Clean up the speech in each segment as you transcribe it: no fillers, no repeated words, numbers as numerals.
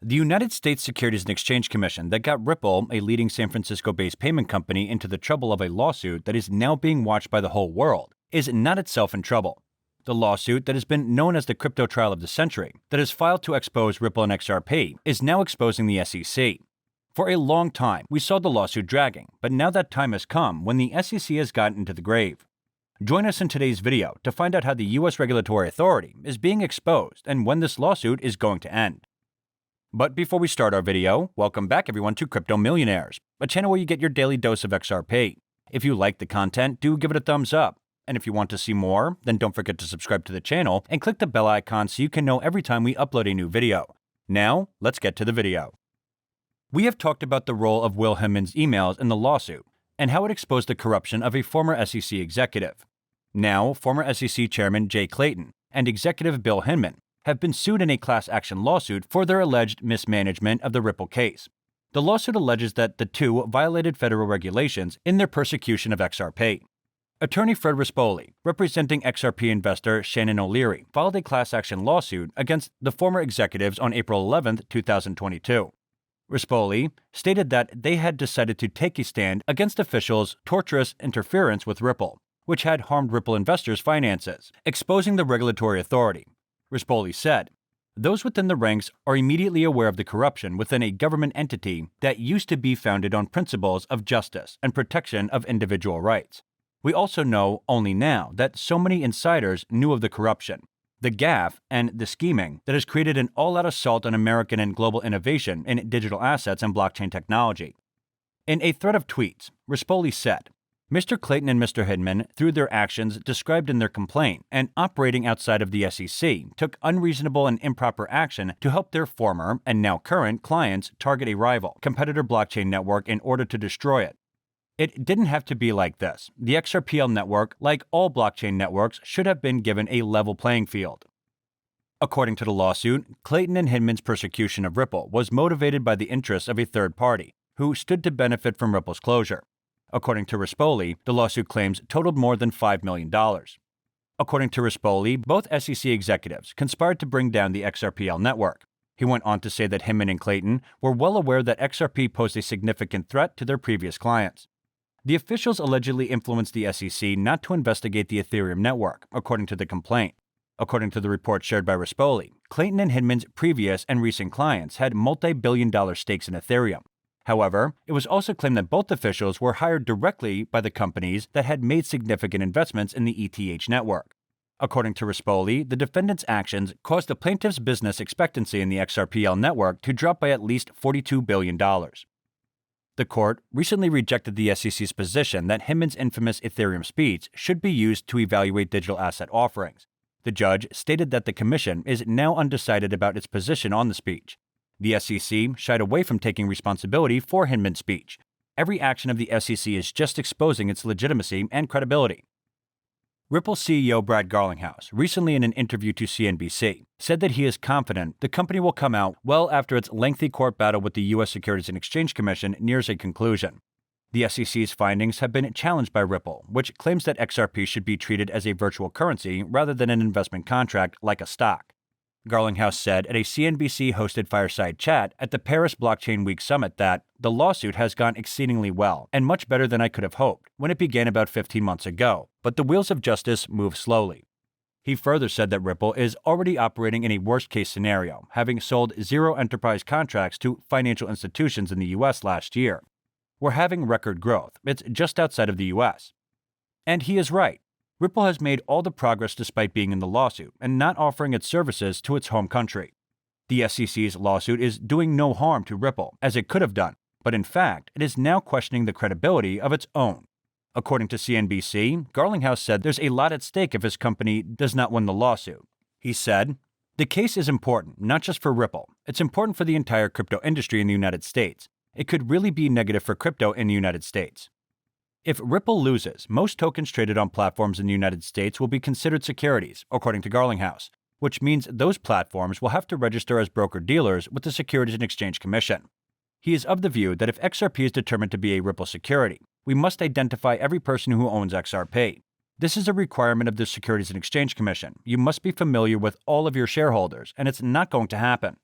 The United States Securities and Exchange Commission that got Ripple, a leading San Francisco-based payment company, into the trouble of a lawsuit that is now being watched by the whole world, is not itself in trouble. The lawsuit that has been known as the crypto trial of the century, that is filed to expose Ripple and XRP, is now exposing the SEC. For a long time, we saw the lawsuit dragging, but now that time has come when the SEC has gotten into the grave. Join us in today's video to find out how the U.S. regulatory authority is being exposed and when this lawsuit is going to end. But before we start our video, welcome back everyone to Crypto Millionaires, a channel where you get your daily dose of XRP. If you like the content, do give it a thumbs up. And if you want to see more, then don't forget to subscribe to the channel and click the bell icon so you can know every time we upload a new video. Now, let's get to the video. We have talked about the role of Will Hinman's emails in the lawsuit and how it exposed the corruption of a former SEC executive. Now, former SEC Chairman Jay Clayton and Executive Bill Hinman have been sued in a class action lawsuit for their alleged mismanagement of the Ripple case. The lawsuit alleges that the two violated federal regulations in their persecution of XRP. Attorney Fred Rispoli, representing XRP investor Shannon O'Leary, filed a class action lawsuit against the former executives on April 11, 2022. Rispoli stated that they had decided to take a stand against officials' torturous interference with Ripple, which had harmed Ripple investors' finances, exposing the regulatory authority. Rispoli said, "Those within the ranks are immediately aware of the corruption within a government entity that used to be founded on principles of justice and protection of individual rights. We also know only now that so many insiders knew of the corruption, the gaffe, and the scheming that has created an all-out assault on American and global innovation in digital assets and blockchain technology." In a thread of tweets, Rispoli said, Mr. Clayton and Mr. Hinman, through their actions described in their complaint and operating outside of the SEC, took unreasonable and improper action to help their former and now current clients target a rival, competitor blockchain network in order to destroy it. It didn't have to be like this. The XRPL network, like all blockchain networks, should have been given a level playing field. According to the lawsuit, Clayton and Hinman's persecution of Ripple was motivated by the interests of a third party, who stood to benefit from Ripple's closure. According to Rispoli, the lawsuit claims totaled more than $5 million. According to Rispoli, both SEC executives conspired to bring down the XRPL network. He went on to say that Hinman and Clayton were well aware that XRP posed a significant threat to their previous clients. The officials allegedly influenced the SEC not to investigate the Ethereum network, according to the complaint. According to the report shared by Rispoli, Clayton and Hinman's previous and recent clients had multi-billion-dollar stakes in Ethereum. However, it was also claimed that both officials were hired directly by the companies that had made significant investments in the ETH network. According to Rispoli, the defendants' actions caused the plaintiff's business expectancy in the XRPL network to drop by at least $42 billion. The court recently rejected the SEC's position that Hinman's infamous Ethereum speech should be used to evaluate digital asset offerings. The judge stated that the commission is now undecided about its position on the speech. The SEC shied away from taking responsibility for Hinman's speech. Every action of the SEC is just exposing its legitimacy and credibility. Ripple CEO Brad Garlinghouse, recently in an interview to CNBC, said that he is confident the company will come out well after its lengthy court battle with the U.S. Securities and Exchange Commission nears a conclusion. The SEC's findings have been challenged by Ripple, which claims that XRP should be treated as a virtual currency rather than an investment contract like a stock. Garlinghouse said at a CNBC-hosted fireside chat at the Paris Blockchain Week Summit that the lawsuit has gone exceedingly well and much better than I could have hoped when it began about 15 months ago, but the wheels of justice move slowly. He further said that Ripple is already operating in a worst-case scenario, having sold 0 enterprise contracts to financial institutions in the U.S. last year. We're having record growth. It's just outside of the U.S. And he is right. Ripple has made all the progress despite being in the lawsuit and not offering its services to its home country. The SEC's lawsuit is doing no harm to Ripple, as it could have done, but in fact, it is now questioning the credibility of its own. According to CNBC, Garlinghouse said there's a lot at stake if his company does not win the lawsuit. He said, "The case is important, not just for Ripple. It's important for the entire crypto industry in the United States. It could really be negative for crypto in the United States. If Ripple loses, most tokens traded on platforms in the United States will be considered securities, according to Garlinghouse, which means those platforms will have to register as broker-dealers with the Securities and Exchange Commission. He is of the view that if XRP is determined to be a Ripple security, we must identify every person who owns XRP. This is a requirement of the Securities and Exchange Commission. You must be familiar with all of your shareholders, and it's not going to happen."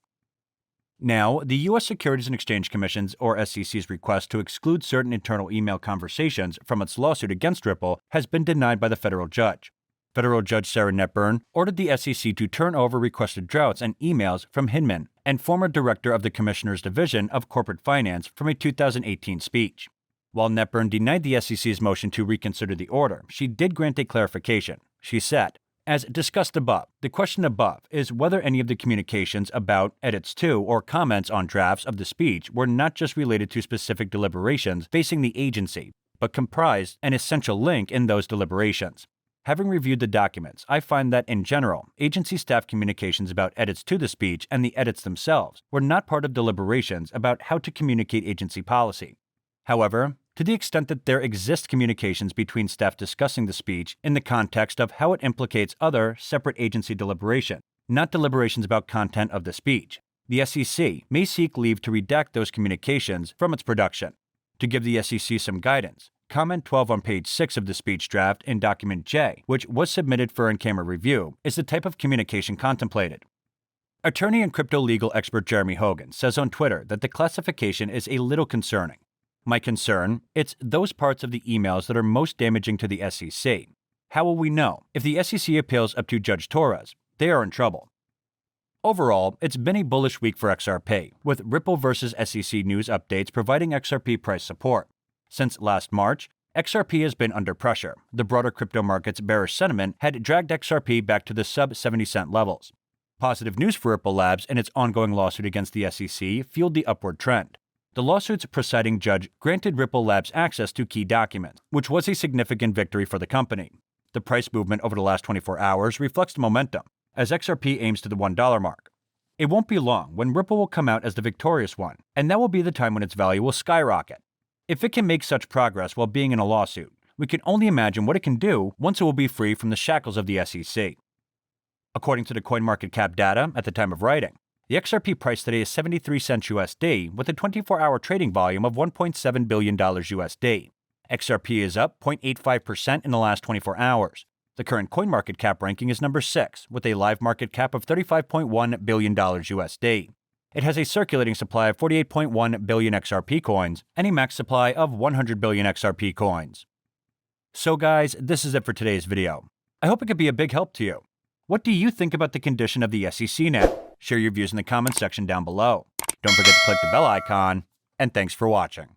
Now, the U.S. Securities and Exchange Commission's, or SEC's, request to exclude certain internal email conversations from its lawsuit against Ripple has been denied by the federal judge. Federal Judge Sarah Netburn ordered the SEC to turn over requested drafts and emails from Hinman, and former director of the Commissioner's Division of Corporate Finance, from a 2018 speech. While Netburn denied the SEC's motion to reconsider the order, she did grant a clarification. She said, "As discussed above, the question above is whether any of the communications about, edits to, or comments on drafts of the speech were not just related to specific deliberations facing the agency, but comprised an essential link in those deliberations. Having reviewed the documents, I find that, in general, agency staff communications about edits to the speech and the edits themselves were not part of deliberations about how to communicate agency policy. However, to the extent that there exist communications between staff discussing the speech in the context of how it implicates other, separate agency deliberation, not deliberations about content of the speech, the SEC may seek leave to redact those communications from its production. To give the SEC some guidance, Comment 12 on page 6 of the speech draft in Document J, which was submitted for in-camera review, is the type of communication contemplated. Attorney and crypto legal expert Jeremy Hogan says on Twitter that the classification is a little concerning. My concern, it's those parts of the emails that are most damaging to the SEC. How will we know? If the SEC appeals up to Judge Torres, they are in trouble. Overall, it's been a bullish week for XRP, with Ripple versus SEC news updates providing XRP price support. Since last March, XRP has been under pressure. The broader crypto market's bearish sentiment had dragged XRP back to the sub-70-cent levels. Positive news for Ripple Labs and its ongoing lawsuit against the SEC fueled the upward trend. The lawsuit's presiding judge granted Ripple Labs access to key documents, which was a significant victory for the company. The price movement over the last 24 hours reflects the momentum, as XRP aims to the $1 mark. It won't be long when Ripple will come out as the victorious one, and that will be the time when its value will skyrocket. If it can make such progress while being in a lawsuit, we can only imagine what it can do once it will be free from the shackles of the SEC. According to the CoinMarketCap data at the time of writing, the XRP price today is 73 cents USD with a 24-hour trading volume of $1.7 billion USD. XRP is up 0.85% in the last 24 hours. The current CoinMarketCap ranking is number 6 with a live market cap of $35.1 billion USD. It has a circulating supply of 48.1 billion XRP coins and a max supply of 100 billion XRP coins. So guys, this is it for today's video. I hope it could be a big help to you. What do you think about the condition of the SEC now? Share your views in the comments section down below. Don't forget to click the bell icon, and thanks for watching.